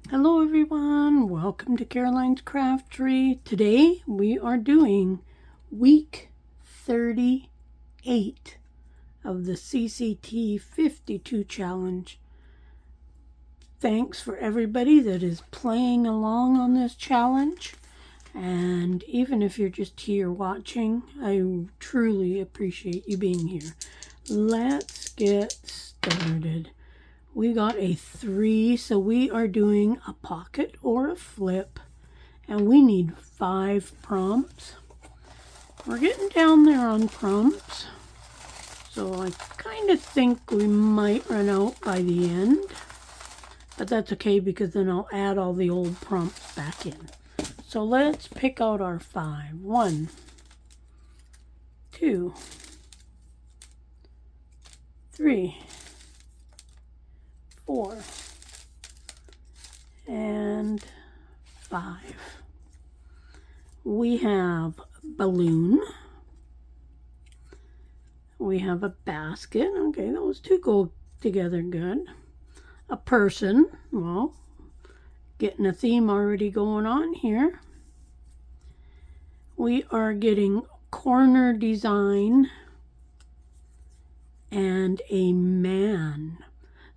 Hello everyone, welcome to Caroline's Craftery. Today we are doing week 38 of the CCT 52 challenge. Thanks for everybody that is playing along on this challenge, and even if you're just here watching, I truly appreciate you being here. Let's get started. We got a 3, so we are doing a pocket or a flip, and we need 5 prompts. We're getting down there on prompts, so I kind of think we might run out by the end, but that's okay because then I'll add all the old prompts back in. So let's pick out our 5. 1, 2, 3, 4, and 5. We have balloon. We have a basket. Okay, those two go together good. A person. Well, getting a theme already going on here. We are getting corner design and a man.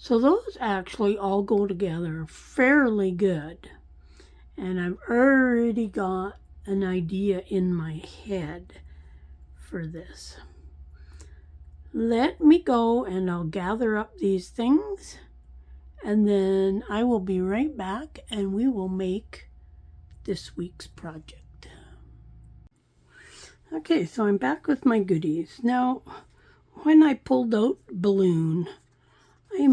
So those actually all go together fairly good. And I've already got an idea in my head for this. Let me go and I'll gather up these things, and then I will be right back and we will make this week's project. Okay, so I'm back with my goodies. Now, when I pulled out balloon, I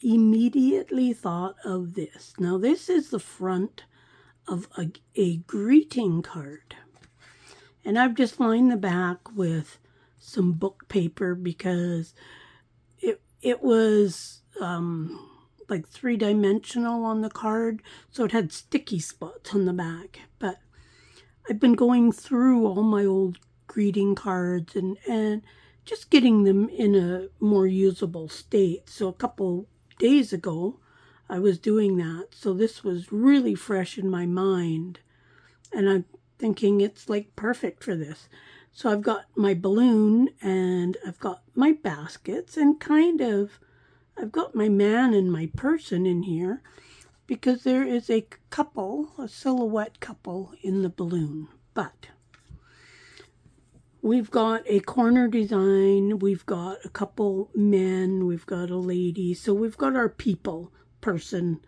immediately thought of this. Now, this is the front of a greeting card. And I've just lined the back with some book paper because it was like 3-dimensional on the card, so it had sticky spots on the back. But I've been going through all my old greeting cards and just getting them in a more usable state. So a couple days ago, I was doing that. So this was really fresh in my mind. And I'm thinking it's like perfect for this. So I've got my balloon and I've got my baskets and I've got my man and my person in here because there is a silhouette couple in the balloon. But we've got a corner design, we've got a couple men, we've got a lady, so we've got our person.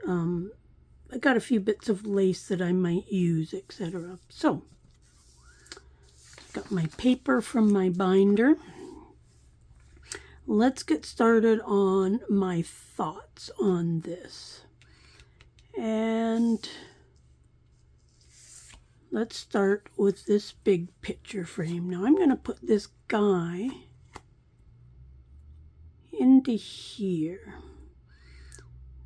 I got a few bits of lace that I might use, etc. So, got my paper from my binder. Let's get started on my thoughts on this. And let's start with this big picture frame. Now I'm going to put this guy into here.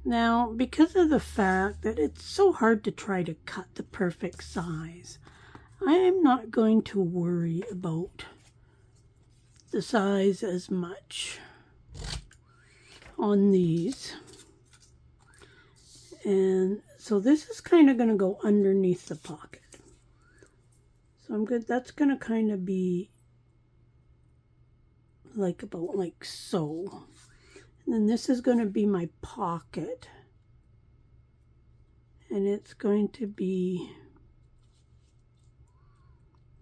Now, because of the fact that it's so hard to try to cut the perfect size, I am not going to worry about the size as much on these. And so this is kind of going to go underneath the pocket. So I'm good. That's going to kind of be like so. And then this is going to be my pocket. And it's going to be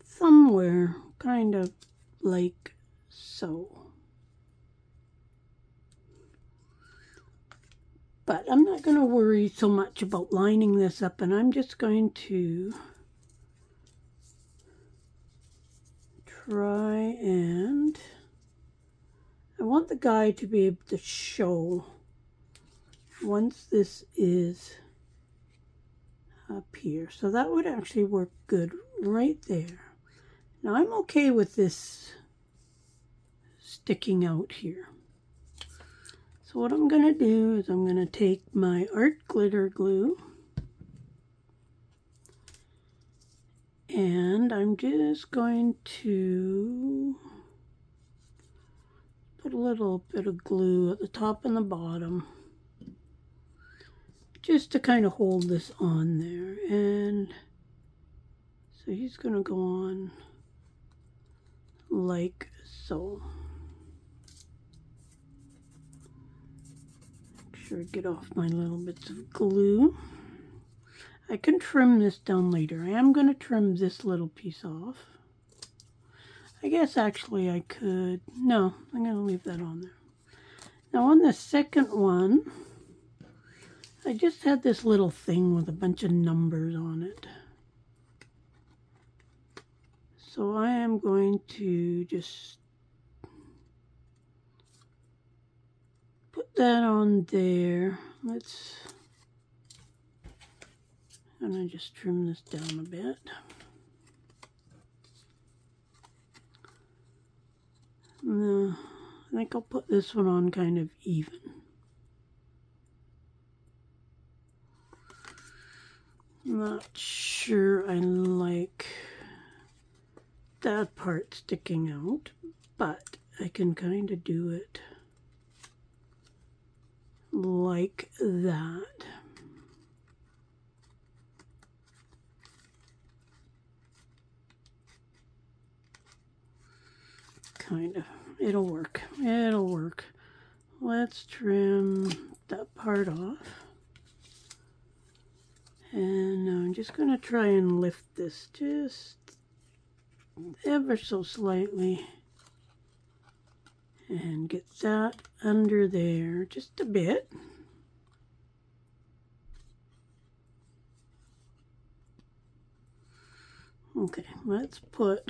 somewhere kind of like so. But I'm not going to worry so much about lining this up, and I'm just going to try and I want the guy to be able to show once this is up here. So that would actually work good right there. Now I'm okay with this sticking out here. So what I'm going to do is I'm going to take my art glitter glue and I'm just going to put a little bit of glue at the top and the bottom. just to kind of hold this on there. And so he's going to go on like so. Make sure I get off my little bits of glue. I can trim this down later. I am going to trim this little piece off. I guess actually I could. No, I'm going to leave that on there. Now on the second one, I just had this little thing with a bunch of numbers on it. So I am going to just put that on there. I'm going to just trim this down a bit. No, I think I'll put this one on kind of even. Not sure I like that part sticking out, but I can kind of do it like that. Kind of. It'll work. It'll work. Let's trim that part off. And I'm just going to try and lift this just ever so slightly. And get that under there just a bit. Okay, let's put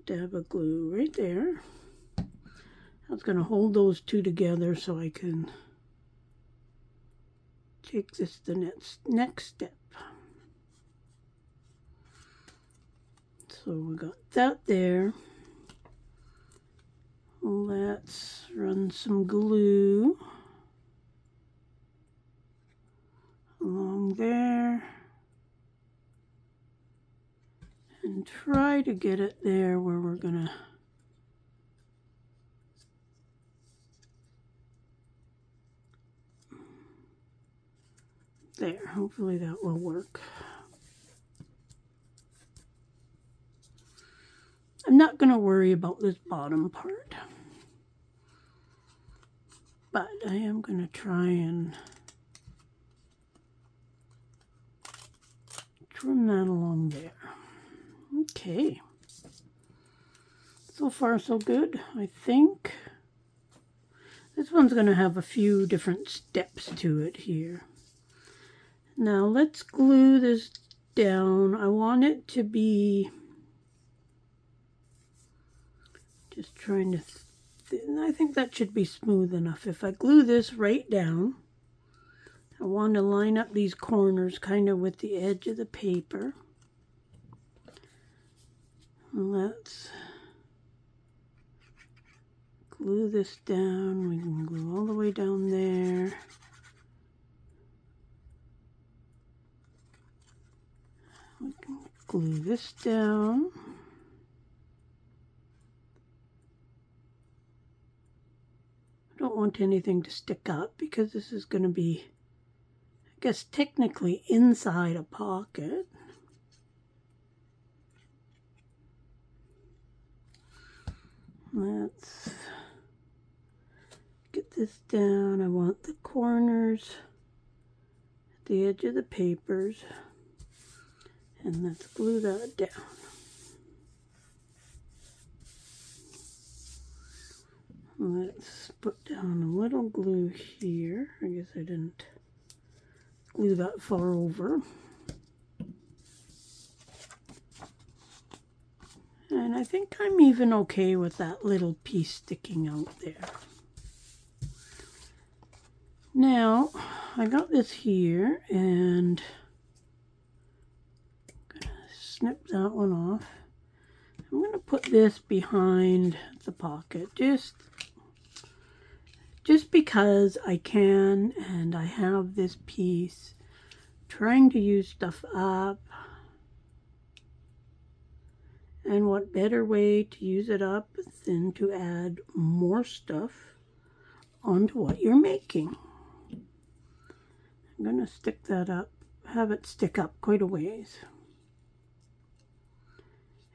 dab of glue right there. I was going to hold those two together so I can take this the next step. So we got that there. Let's run some glue along there. And try to get it there where we're gonna there. Hopefully that will work. I'm not gonna worry about this bottom part, but I am gonna try and trim that along there. Okay, so far so good. I think this one's going to have a few different steps to it here. Now let's glue this down. I want it to be just trying to I think that should be smooth enough. If I glue this right down, I want to line up these corners kind of with the edge of the paper. Let's glue this down. We can glue all the way down there. We can glue this down. I don't want anything to stick up because this is going to be, I guess, technically inside a pocket. Let's get this down. I want the corners at the edge of the papers. And let's glue that down. Let's put down a little glue here. I guess I didn't glue that far over. And I think I'm even okay with that little piece sticking out there. Now, I got this here, and I'm going to snip that one off. I'm going to put this behind the pocket, just because I can, and I have this piece trying to use stuff up. And what better way to use it up than to add more stuff onto what you're making. I'm going to stick that up, have it stick up quite a ways.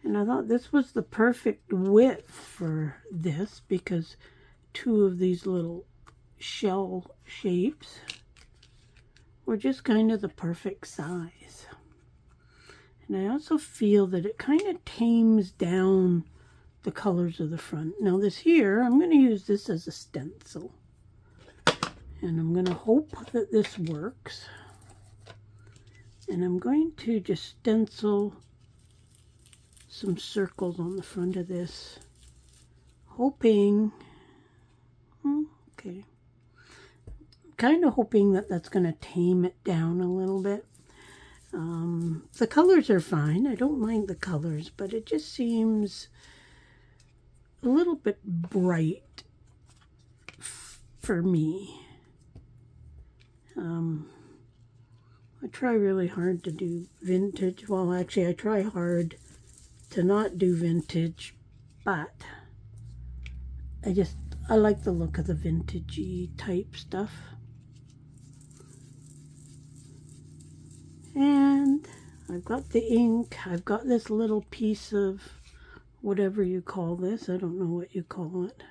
And I thought this was the perfect width for this because two of these little shell shapes were just kind of the perfect size. And I also feel that it kind of tames down the colors of the front. Now this here, I'm going to use this as a stencil. And I'm going to hope that this works. And I'm going to just stencil some circles on the front of this, hoping, okay, kind of hoping that that's going to tame it down a little bit. The colors are fine. I don't mind the colors, but it just seems a little bit bright for me. I try really hard to do vintage. Well, actually, I try hard to not do vintage, but I like the look of the vintagey type stuff. And I've got the ink. I've got this little piece of whatever you call this. I don't know what you call it.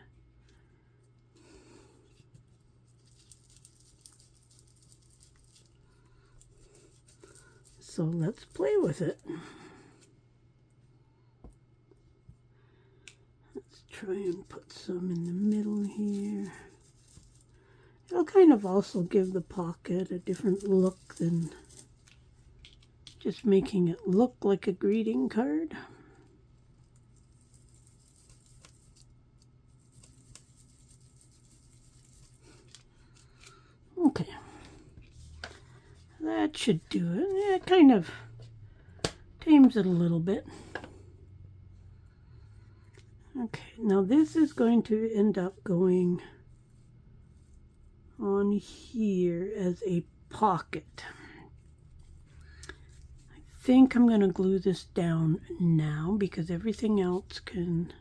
So let's play with it. Let's try and put some in the middle here. It'll kind of also give the pocket a different look than just making it look like a greeting card. Okay. That should do it. Yeah, it kind of tames it a little bit. Okay, now this is going to end up going on here as a pocket. I think I'm going to glue this down now because everything else can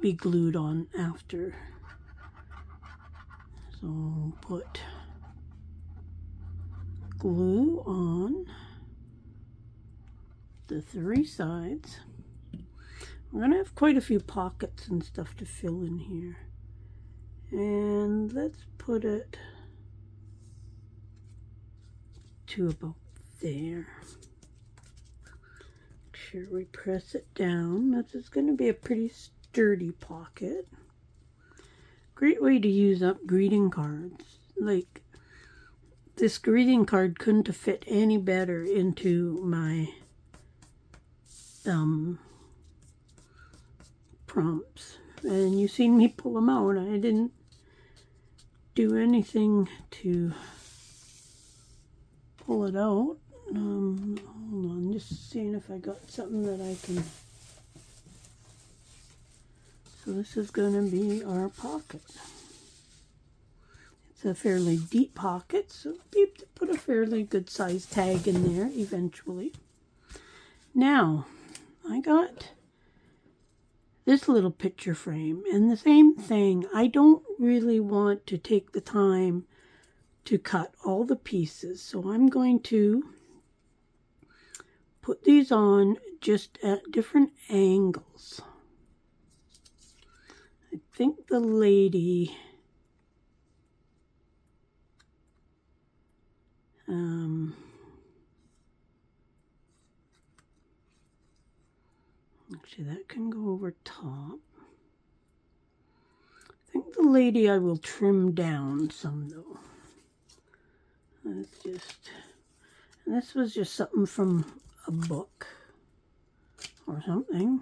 be glued on after. So put glue on the three sides. We're going to have quite a few pockets and stuff to fill in here. And let's put it to about there. Make sure we press it down. This is going to be a pretty sturdy pocket. Great way to use up greeting cards. Like, this greeting card couldn't have fit any better into my prompts. And you've seen me pull them out. I didn't do anything to pull it out. Hold on, just seeing if I got something that I can... So this is going to be our pocket. It's a fairly deep pocket, so we put a fairly good size tag in there eventually. Now, I got this little picture frame, and the same thing, I don't really want to take the time to cut all the pieces, so I'm going to put these on just at different angles. I think the lady actually that can go over top. I think the lady I will trim down some though. Let's just, and this was just something from a book or something.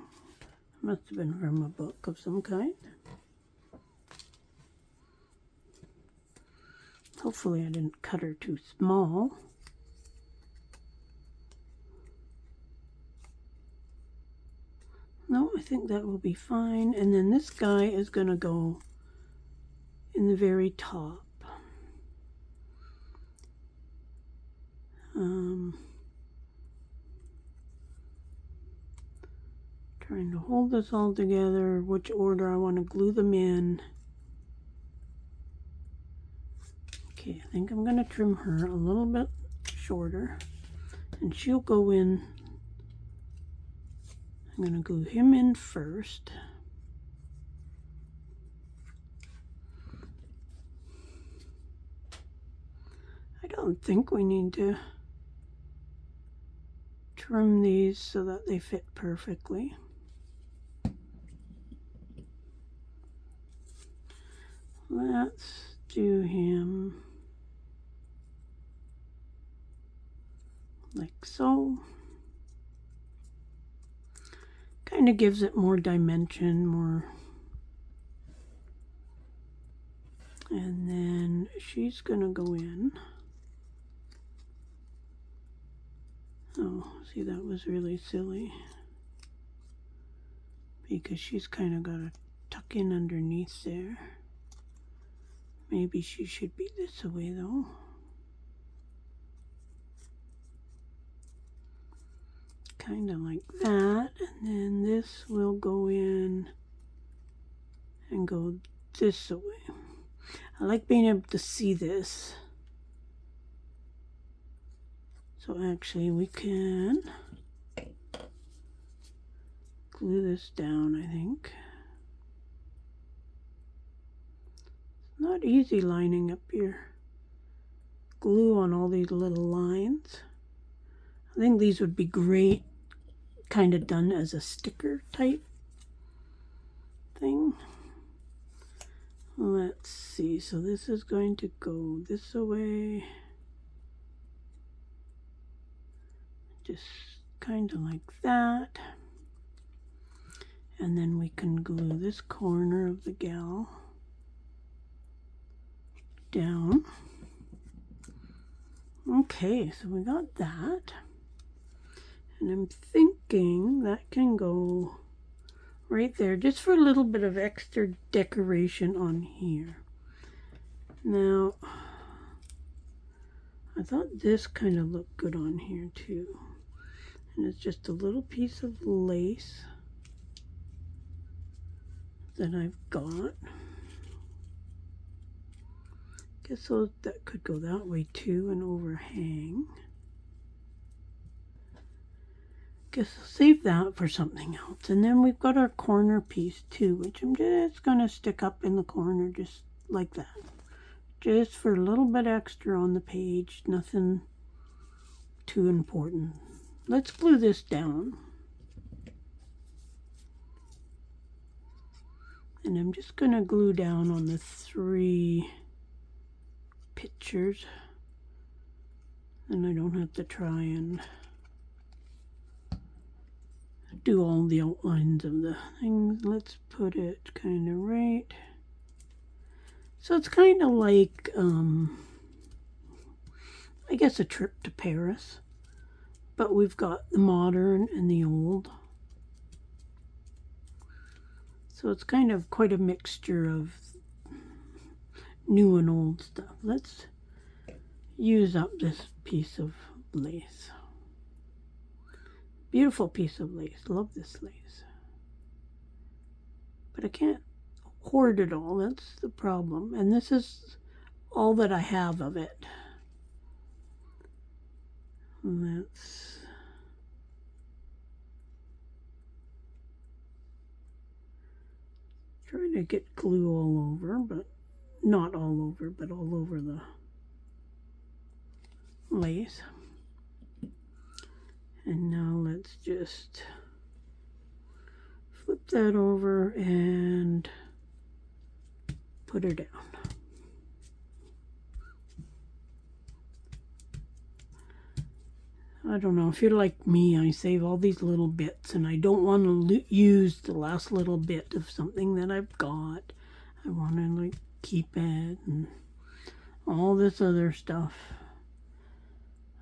Must have been from a book of some kind. Hopefully I didn't cut her too small. No, I think that will be fine. And then this guy is going to go in the very top. Trying to hold this all together, which order I want to glue them in. Okay, I think I'm going to trim her a little bit shorter, and she'll go in. I'm going to glue him in first. I don't think we need to trim these so that they fit perfectly. Let's do him like so. Kind of gives it more dimension, more. And then she's gonna go in. Oh, see, that was really silly, because she's kind of got to tuck in underneath there. Maybe she should be this way though. Kind of like that, and then this will go in and go this way. I like being able to see this. So actually we can glue this down, I think. It's not easy lining up your glue on all these little lines. I think these would be great kind of done as a sticker type thing. Let's see, so this is going to go this way. Just kind of like that. And then we can glue this corner of the gal down. Okay, so we got that. And I'm thinking that can go right there, just for a little bit of extra decoration on here. Now, I thought this kind of looked good on here too. And it's just a little piece of lace that I've got. Guess so that could go that way too and overhang. Guess I'll save that for something else. And then we've got our corner piece too, which I'm just going to stick up in the corner just like that. Just for a little bit extra on the page, nothing too important. Let's glue this down. And I'm just going to glue down on the 3 pictures. And I don't have to try and do all the outlines of the things. Let's put it kind of right. So it's kind of like, I guess, a trip to Paris. But we've got the modern and the old. So it's kind of quite a mixture of new and old stuff. Let's use up this piece of lace. Beautiful piece of lace. Love this lace. But I can't hoard it all. That's the problem. And this is all that I have of it. Let's try to get glue all over, but not all over, but all over the lace. And now let's just flip that over and put her down. I don't know, if you're like me, I save all these little bits and I don't want to use the last little bit of something that I've got. I want to like keep it and all this other stuff.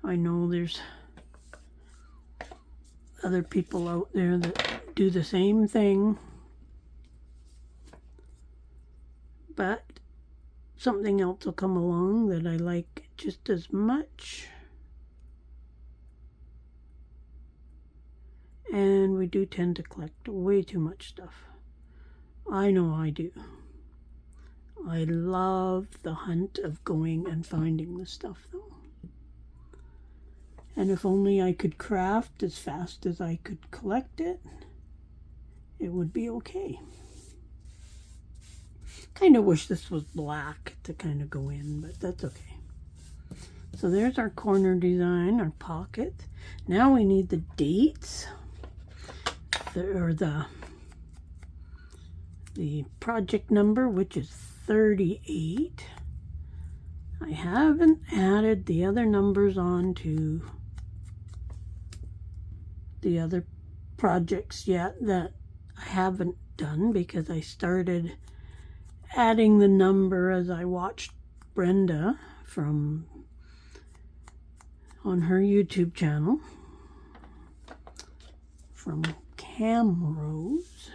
I know there's other people out there that do the same thing, but something else will come along that I like just as much. And we do tend to collect way too much stuff. I know I do. I love the hunt of going and finding the stuff though. And if only I could craft as fast as I could collect it, it would be okay. Kind of wish this was black to kind of go in, but that's okay. So there's our corner design, our pocket. Now we need the dates, or the project number, which is 38. I haven't added the other numbers on to the other projects yet that I haven't done, because I started adding the number as I watched Brenda on her YouTube channel from Camrose,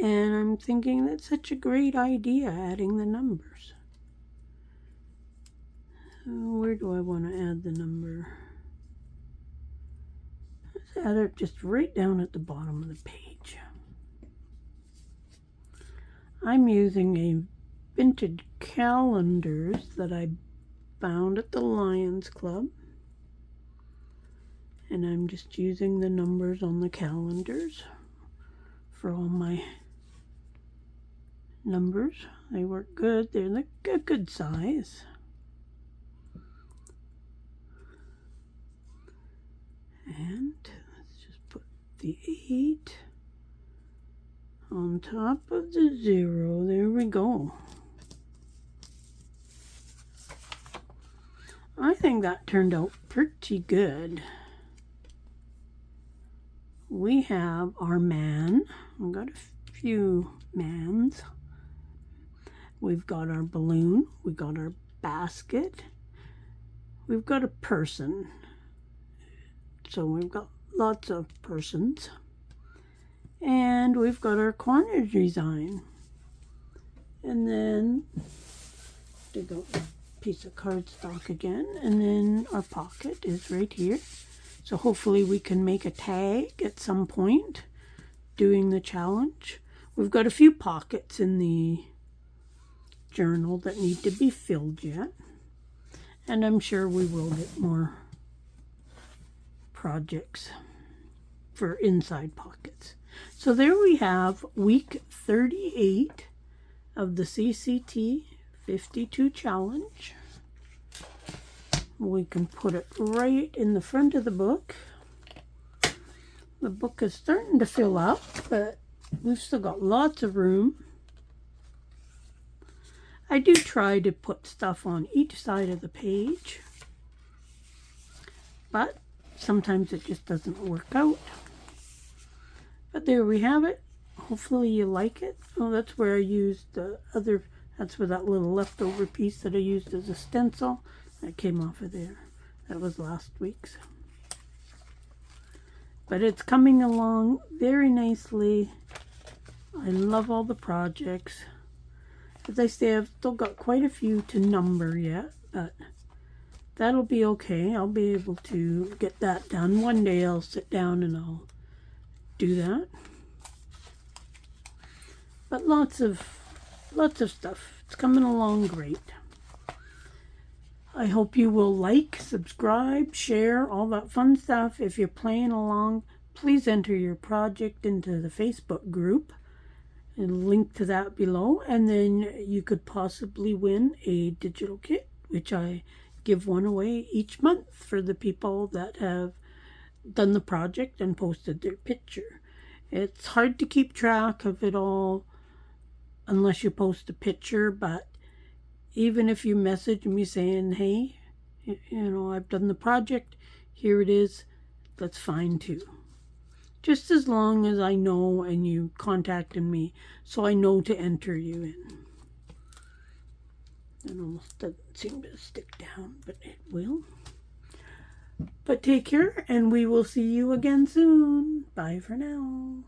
and I'm thinking that's such a great idea, adding the numbers. So where do I want to add the number? Let's add it just right down at the bottom of the page. I'm using a vintage calendars that I found at the Lions Club, and I'm just using the numbers on the calendars for all my numbers. They work good. They're a good size. And let's just put the 8 on top of the 0. There we go. I think that turned out pretty good. We have our man. We've got a few mans. We've got our balloon. We've got our basket. We've got a person. So we've got lots of persons. And we've got our corner design. And then dig out a piece of cardstock again. And then our pocket is right here. So hopefully we can make a tag at some point doing the challenge. We've got a few pockets in the journal that need to be filled yet. And I'm sure we will get more projects for inside pockets. So there we have week 38 of the CCT 52 challenge. We can put it right in the front of the book. The book is starting to fill up, but we've still got lots of room. I do try to put stuff on each side of the page, but sometimes it just doesn't work out. But there we have it. Hopefully you like it. Oh, that's where I used the other, that's where that little leftover piece that I used as a stencil, that came off of there. That was last week's. But it's coming along very nicely. I love all the projects. As I say, I've still got quite a few to number yet, but that'll be okay. I'll be able to get that done. One day I'll sit down and I'll do that. But lots of stuff. It's coming along great. I hope you will like, subscribe, share, all that fun stuff. If you're playing along, please enter your project into the Facebook group and link to that below. And then you could possibly win a digital kit, which I give one away each month for the people that have done the project and posted their picture. It's hard to keep track of it all unless you post a picture, but even if you message me saying, hey, I've done the project, here it is, that's fine too. Just as long as I know and you contacted me so I know to enter you in. It almost doesn't seem to stick down, but it will. But take care, and we will see you again soon. Bye for now.